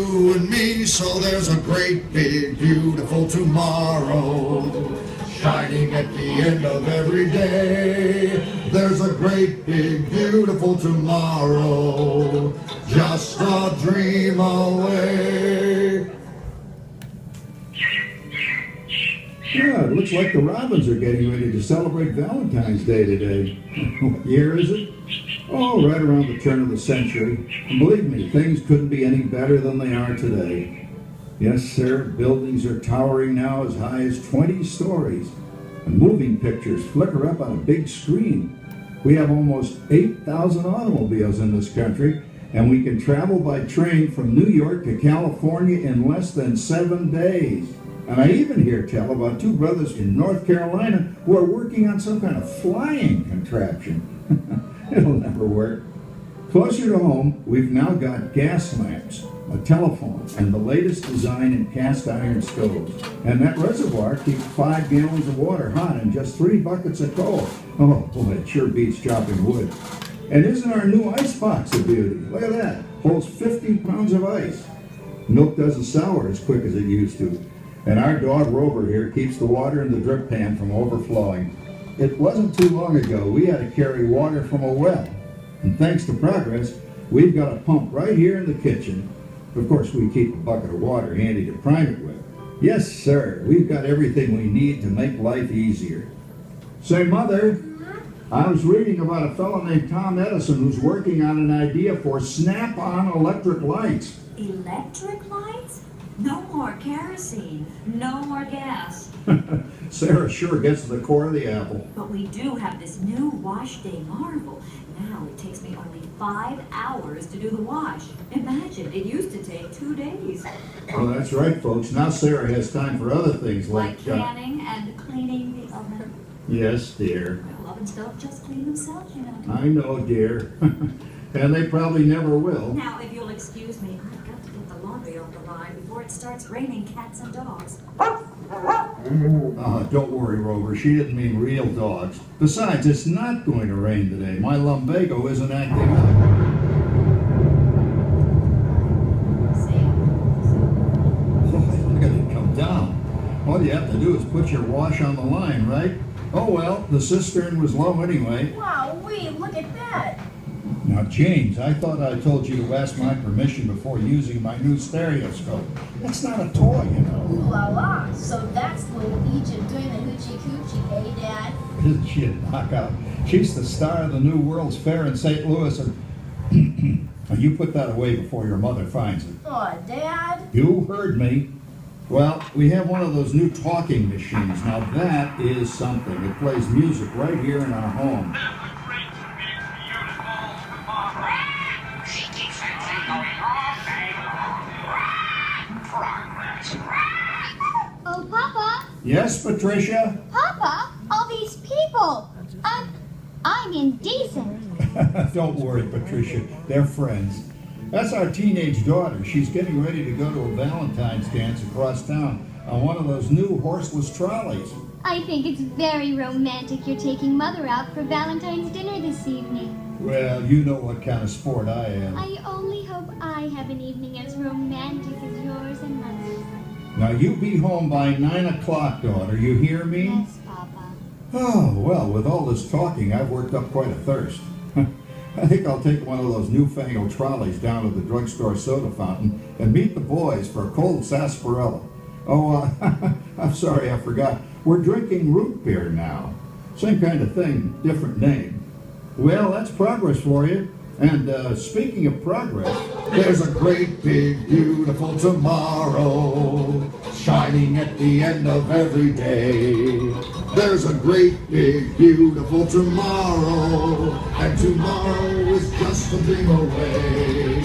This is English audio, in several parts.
You and me, so there's a great big beautiful tomorrow shining at the end of every day. There's a great big beautiful tomorrow just a dream away. Yeah, it looks like the Robins are getting ready to celebrate Valentine's Day today. What year is it? Oh, right around the turn of the century. And believe me, things couldn't be any better than they are today. Yes, sir, buildings are towering now as high as 20 stories. And moving pictures flicker up on a big screen. We have almost 8,000 automobiles in this country, and we can travel by train from New York to California in less than 7 days. And I even hear tell about two brothers in North Carolina who are working on some kind of flying contraption. It'll never work. Closer to home, we've now got gas lamps, a telephone, and the latest design in cast iron stoves. And that reservoir keeps 5 gallons of water hot in just 3 buckets of coal. Oh, boy, it sure beats chopping wood. And isn't our new ice box a beauty? Look at that. Holds 50 pounds of ice. Milk doesn't sour as quick as it used to. And our dog Rover here keeps the water in the drip pan from overflowing. It wasn't too long ago we had to carry water from a well. And thanks to progress, we've got a pump right here in the kitchen. Of course, we keep a bucket of water handy to prime it with. Yes, sir, we've got everything we need to make life easier. Say, Mother, I was reading about a fellow named Tom Edison who's working on an idea for snap-on electric lights. Electric lights? No more kerosene, no more gas. Sarah sure gets to the core of the apple. But we do have this new wash day marvel. Now it takes me only 5 hours to do the wash. Imagine, it used to take 2 days. Oh, that's right, folks. Now Sarah has time for other things like canning and cleaning the oven. Yes, dear. Well, ovens don't just clean themselves, you know. I know, dear. And they probably never will. Now, if you'll excuse me, I've got to get the laundry off the line before it starts raining cats and dogs. Don't worry, Rover. She didn't mean real dogs. Besides, it's not going to rain today. My lumbago isn't acting up. Oh, look at it come down. All you have to do is put your wash on the line, right? Oh, well, the cistern was low anyway. Wow-wee, look at that. Now, James, I thought I told you to ask my permission before using my new stereoscope. That's not a toy, you know. Ooh la la. So that's little Egypt doing the hoochie coochie, eh, Dad? Isn't she a knockout? She's the star of the new World's Fair in St. Louis, and you put that away before your mother finds it. Oh, Dad? You heard me. Well, we have one of those new talking machines. Now that is something. It plays music right here in our home. Oh, Papa. Yes, Patricia? Papa, all these people. I'm indecent. Don't worry, Patricia. They're friends. That's our teenage daughter. She's getting ready to go to a Valentine's dance across town on one of those new horseless trolleys. I think it's very romantic you're taking Mother out for Valentine's dinner this evening. Well, you know what kind of sport I am. I only hope I have an evening as romantic as yours and Mother's. Now, you be home by 9 o'clock, daughter. You hear me? Yes, Papa. Oh, well, with all this talking, I've worked up quite a thirst. I think I'll take one of those newfangled trolleys down to the drugstore soda fountain and meet the boys for a cold sarsaparilla. Oh, I'm sorry, I forgot. We're drinking root beer now. Same kind of thing, different name. Well, that's progress for you. And speaking of progress, there's a great big beautiful tomorrow shining at the end of every day. There's a great big beautiful tomorrow, and tomorrow is just a dream away.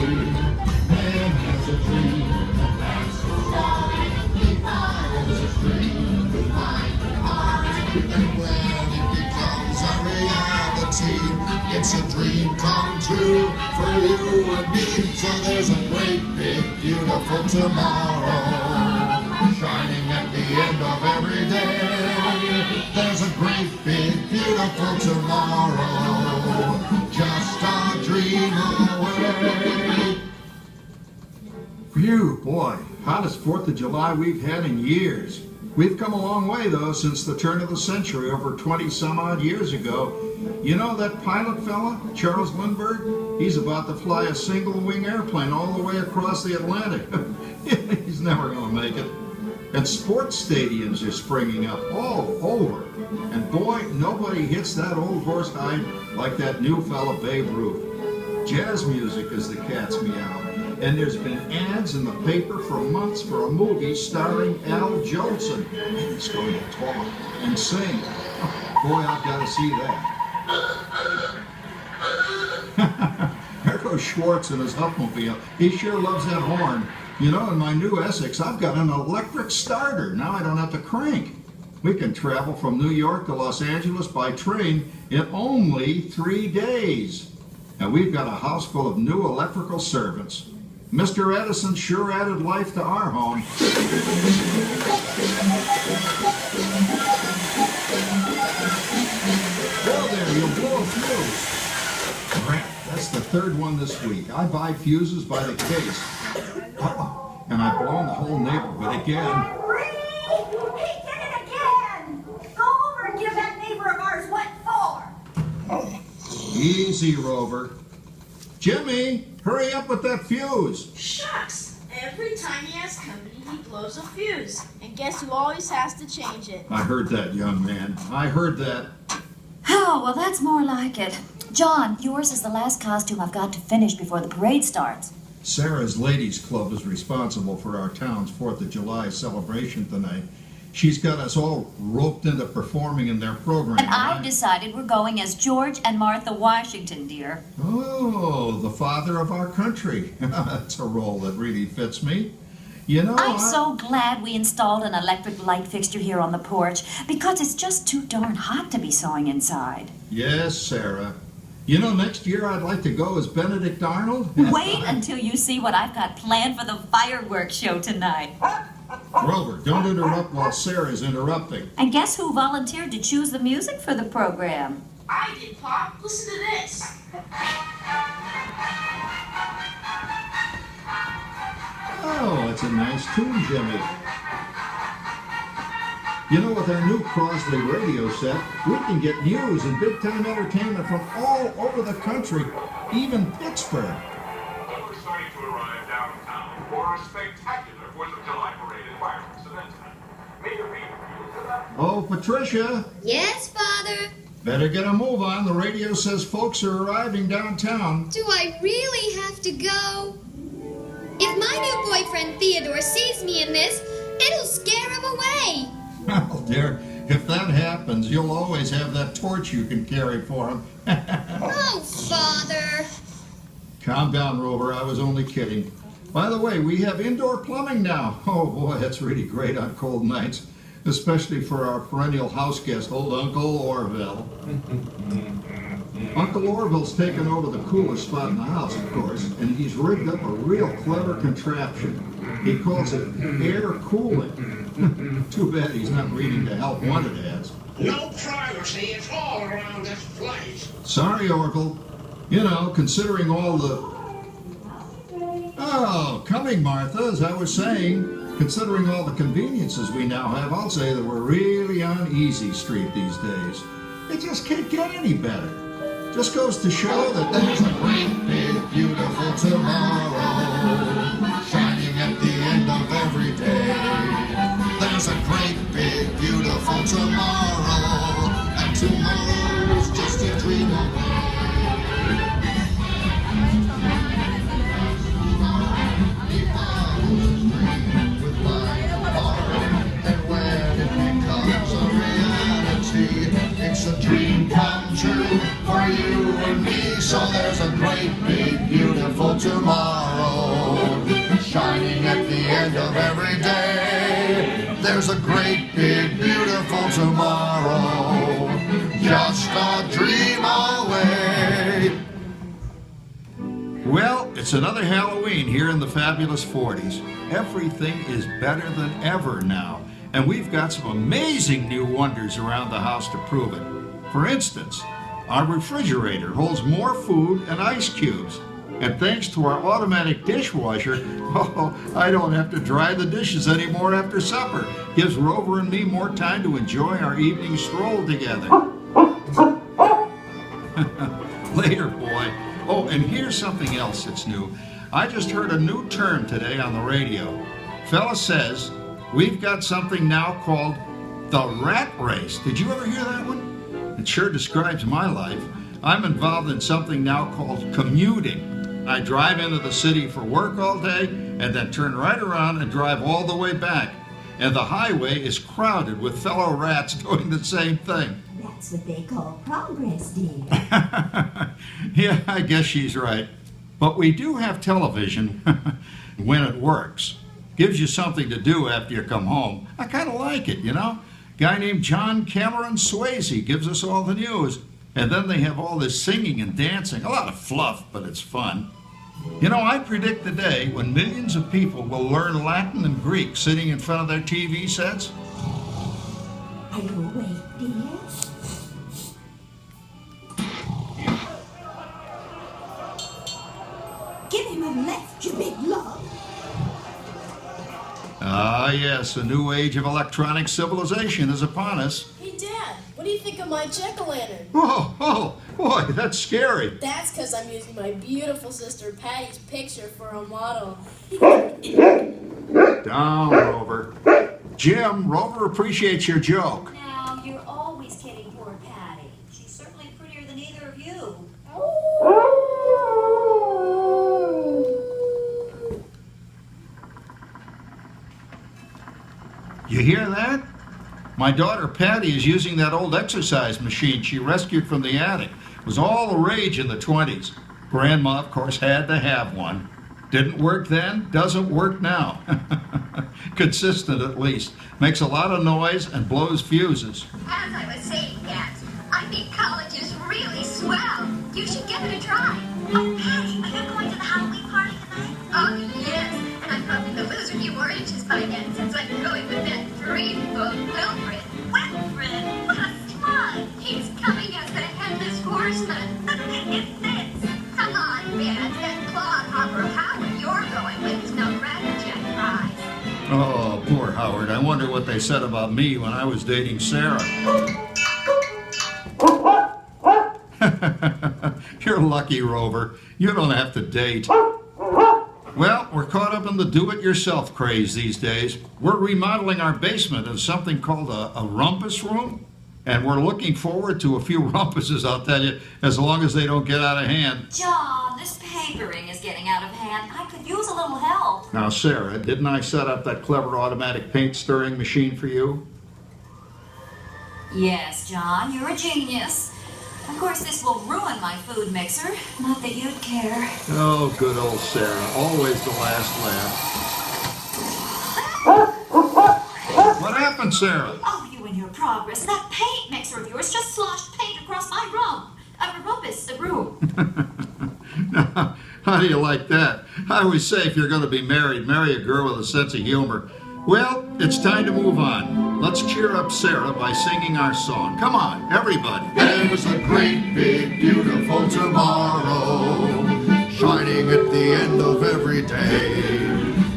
Man has a dream, and that's the one he follows his dream to find an art. And when it becomes a reality, it's a dream come true for you and me. So there's a great big beautiful tomorrow shining at the end of every day. There's a great big beautiful tomorrow just a dream away. Phew, boy, hottest 4th of July we've had in years. We've come a long way, though, since the turn of the century, over 20 some odd years ago. You know that pilot fella, Charles Lindbergh? He's about to fly a single-wing airplane all the way across the Atlantic. He's never going to make it. And sports stadiums are springing up all over. And boy, nobody hits that old horse hide like that new fella Babe Ruth. Jazz music is the cat's meow. And there's been ads in the paper for months for a movie starring Al Jolson. And he's going to talk and sing. Oh, boy, I've got to see that. There goes Schwartz in his Huffmobile. He sure loves that horn. You know, in my new Essex, I've got an electric starter. Now I don't have to crank. We can travel from New York to Los Angeles by train in only 3 days. And we've got a house full of new electrical servants. Mr. Edison sure added life to our home. Whoa there, you'll blow a fuse. Crap, that's the 3rd one this week. I buy fuses by the case. And I've blown the whole neighborhood again. He did it again! Go over and give that neighbor of ours what for! Easy, Rover. Jimmy, hurry up with that fuse. Shucks! Every time he has company, he blows a fuse. And guess who always has to change it? I heard that, young man. I heard that. Oh, well, that's more like it. John, yours is the last costume I've got to finish before the parade starts. Sarah's Ladies Club is responsible for our town's 4th of July celebration tonight. She's got us all roped into performing in their program. And I've decided we're going as George and Martha Washington, dear. Oh, the father of our country. That's a role that really fits me. You know, I'm so glad we installed an electric light fixture here on the porch, because it's just too darn hot to be sewing inside. Yes, Sarah. You know, next year I'd like to go as Benedict Arnold. Wait until you see what I've got planned for the fireworks show tonight. Rover, don't interrupt while Sarah's interrupting. And guess who volunteered to choose the music for the program? I did, Pop. Listen to this. Oh, that's a nice tune, Jimmy. You know, with our new Crosley radio set, we can get news and big-time entertainment from all over the country, even Pittsburgh. We're starting to arrive downtown for a spectacular 4th of July parade and fireworks event tonight. May your people feel to that. Oh, Patricia, Yes, Father? better get a move on. The radio says folks are arriving downtown. Do I really have to go? If my new boyfriend Theodore sees me in this, it'll scare him away. Well, dear, if that happens, you'll always have that torch you can carry for him. Oh, Father. Calm down, Rover. I was only kidding. By the way, we have indoor plumbing now. Oh, boy, that's really great on cold nights, especially for our perennial house guest, old Uncle Orville. Uncle Orville's taken over the coolest spot in the house, of course, and he's rigged up a real clever contraption. He calls it air cooling. Too bad he's not reading the help wanted ads. No privacy at all around this place. Sorry, Orville. You know, considering all the... Oh, coming, Martha, as I was saying, considering all the conveniences we now have, I'll say that we're really on easy street these days. It just can't get any better. Just goes to show that There's a great big beautiful tomorrow shining at the end of every day. There's a great big beautiful tomorrow, and tomorrow's just a dream away. With my heart, and when it becomes a reality, it's a dream come true for you and me. So there's a great big beautiful tomorrow shining at the end of every day. There's a great big beautiful tomorrow, just a dream away. Well, it's another Halloween here in the fabulous 40s. Everything is better than ever now, and we've got some amazing new wonders around the house to prove it. For instance, our refrigerator holds more food and ice cubes. And thanks to our automatic dishwasher, I don't have to dry the dishes anymore after supper. Gives Rover and me more time to enjoy our evening stroll together. Later, boy. Oh, and here's something else that's new. I just heard a new term today on the radio. Fella says, we've got something now called the rat race. Did you ever hear that one? It sure describes my life. I'm involved in something now called commuting. I drive into the city for work all day and then turn right around and drive all the way back. And the highway is crowded with fellow rats doing the same thing. That's what they call progress, dear. Yeah, I guess she's right. But we do have television when it works. Gives you something to do after you come home. I kind of like it, you know? Guy named John Cameron Swayze gives us all the news. And then they have all this singing and dancing. A lot of fluff, but it's fun. You know, I predict the day when millions of people will learn Latin and Greek sitting in front of their TV sets. Are you awake, dear? Give him a left, you big love. Ah, yes, a new age of electronic civilization is upon us. Hey, Dad, what do you think of my jack-o'-lantern? Oh, boy, that's scary. That's because I'm using my beautiful sister Patty's picture for a model. Down, Rover. Jim, Rover appreciates your joke. Now, you're always kidding poor Patty. She's certainly prettier than either of you. You hear that? My daughter Patty is using that old exercise machine she rescued from the attic. It was all the rage in the 20s. Grandma, of course, had to have one. Didn't work then, doesn't work now. Consistent, at least. Makes a lot of noise and blows fuses. As I was saying, Dad, I think college is really swell. You should give it a try. Oh, Patty, are you going to the Halloween party tonight? Oh, yes. And I'm hoping to lose a few more inches by then, since I'm going with that dreamboat Wilfred. Wilfred? What a smug! He's coming as the headless horseman. It fits. Come on, Dad. That clodhopper Howard you're going with is no Ratchet prize. Oh, poor Howard. I wonder what they said about me when I was dating Sarah. You're lucky, Rover. You don't have to date. Well, we're caught up in the do-it-yourself craze these days. We're remodeling our basement into something called a rumpus room. And we're looking forward to a few rumpuses, I'll tell you, as long as they don't get out of hand. John, this papering is getting out of hand. I could use a little help. Now, Sarah, didn't I set up that clever automatic paint stirring machine for you? Yes, John, you're a genius. Of course, this will ruin my food mixer. Not that you'd care. Oh, good old Sarah. Always the last laugh. What happened, Sarah? Oh, you and your progress. That paint mixer of yours just sloshed paint across my room. Now, how do you like that? I always say if you're going to be married, marry a girl with a sense of humor. Well, it's time to move on. Let's cheer up Sarah by singing our song. Come on, everybody. There's a great big beautiful tomorrow shining at the end of every day.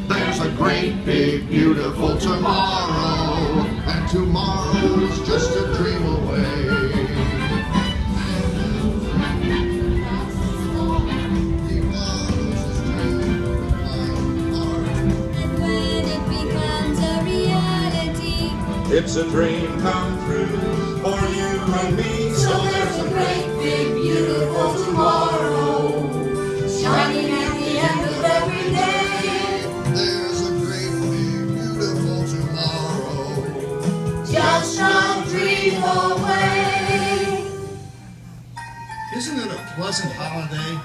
There's a great big beautiful tomorrow, and tomorrow's just a dream away. It's a dream come true for you and me. So there's a great big beautiful tomorrow shining at the end of every day. There's a great big beautiful tomorrow just a dream away. Isn't it a pleasant holiday?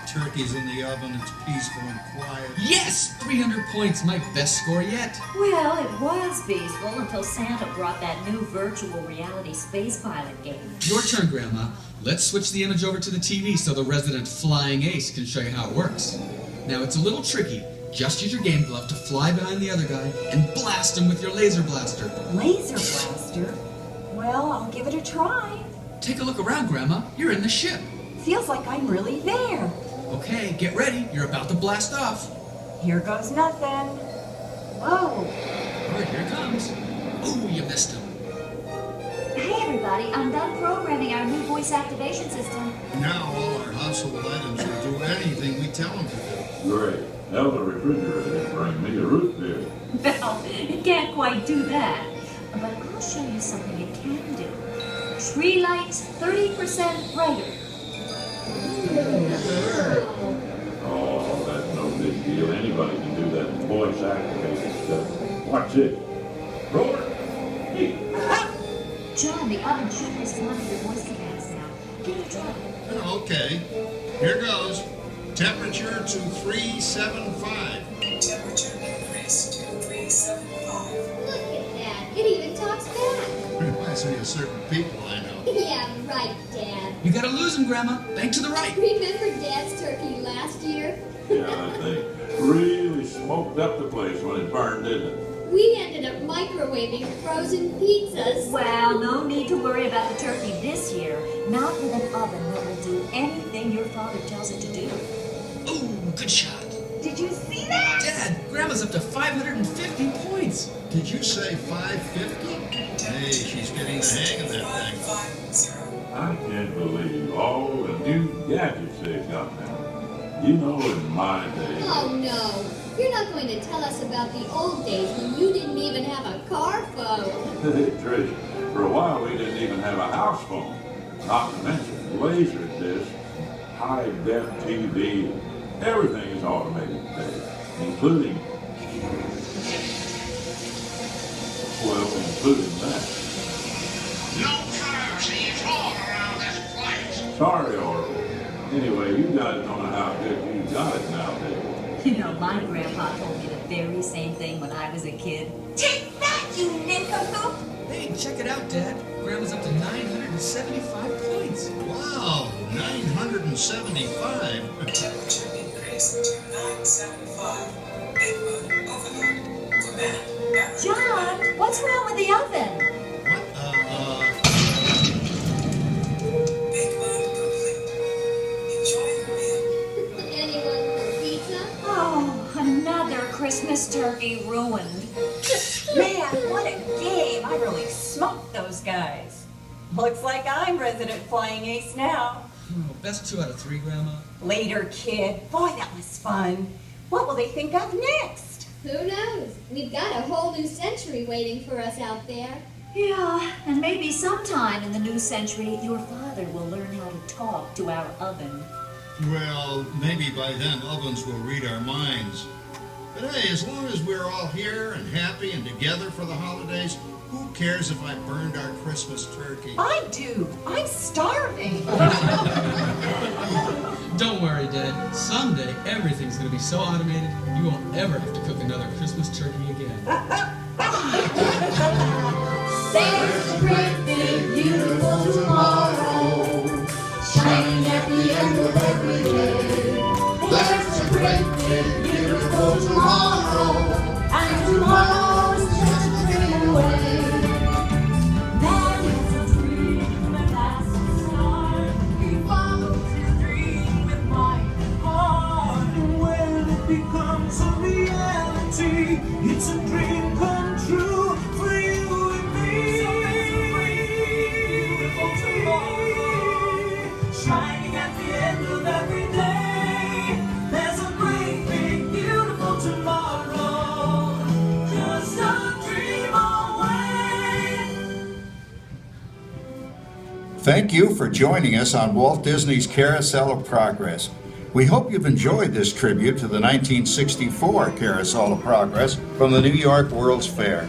Turkey's in the oven, it's peaceful and quiet. Yes! 300 points, my best score yet. Well, it was peaceful until Santa brought that new virtual reality space pilot game. Your turn, Grandma. Let's switch the image over to the TV so the resident flying ace can show you how it works. Now, it's a little tricky. Just use your game glove to fly behind the other guy and blast him with your laser blaster. Laser blaster? Well, I'll give it a try. Take a look around, Grandma. You're in the ship. Feels like I'm really there. Okay, get ready. You're about to blast off. Here goes nothing. Whoa. All right, here it comes. Ooh, you missed him. Hey everybody, I'm done programming our new voice activation system. Now all our household items will do anything we tell them to do. Great. Now the refrigerator can bring me a root beer. Well, it can't quite do that. But I'll show you something it can do. Tree lights 30% brighter. Oh, that's no big deal. Anybody can do that voice activated stuff. Watch it. Roll it. Hey. John, the oven should respond to your voice commands now. Give it a try. Okay, here goes. Temperature to 375. Temperature increase to 375. Look at that. It even talks back. Reminds me of certain people I know. Yeah, right, Dad. You gotta lose him, Grandma. Bank to the right. Remember Dad's turkey last year? Yeah, I think. Really smoked up the place when it burned, didn't it? We ended up microwaving frozen pizzas. Well, no need to worry about the turkey this year. Not with an oven that will do anything your father tells it to do. Ooh, good shot. Did you see that? Dad, Grandma's up to 550 points. Did you say 550? Hey, she's getting the hang of that thing. I can't believe all the new gadgets they've got now. You know, in my day. Oh no. You're not going to tell us about the old days when you didn't even have a car phone. Trish, for a while we didn't even have a house phone. Not to mention laser disc, high-def TV. Everything is automated today, including that. No privacy at all around this place. Sorry, Oracle. Anyway, you guys don't know how good you got it nowadays. You know, my grandpa told me the very same thing when I was a kid. Take that, you nincompoop! Hey, check it out, Dad. Grandma's up to 975 points. Wow, 975. Temperature increase to 975. Big moon overload. Command. John, what's wrong with the oven? What? Big moon complete. Enjoy your meal. Anyone for pizza? Oh, another Christmas turkey ruined. Man, what a game. I really smoked those guys. Looks like I'm resident flying ace now. Oh, best 2 out of 3, Grandma. Later, kid. Boy, that was fun. What will they think of next? Who knows? We've got a whole new century waiting for us out there. Yeah, and maybe sometime in the new century, your father will learn how to talk to our oven. Well, maybe by then ovens will read our minds. But hey, as long as we're all here and happy and together for the holidays, who cares if I burned our Christmas turkey? I do. I'm starving. Don't worry, Dad. Someday, everything's going to be so automated, you won't ever have to cook another Christmas turkey again. There's a great big beautiful tomorrow, Shining at the end of every day. There's a great big beautiful tomorrow, and tomorrow is just a dream away. There is a dream that has to start. He follows his dream with might and heart. And when it becomes a reality, it's a dream come true for you and me. Beautiful tomorrow, Shining at the end of every day. There's a great big beautiful tomorrow, just a dream away. Thank you for joining us on Walt Disney's Carousel of Progress. We hope you've enjoyed this tribute to the 1964 Carousel of Progress from the New York World's Fair.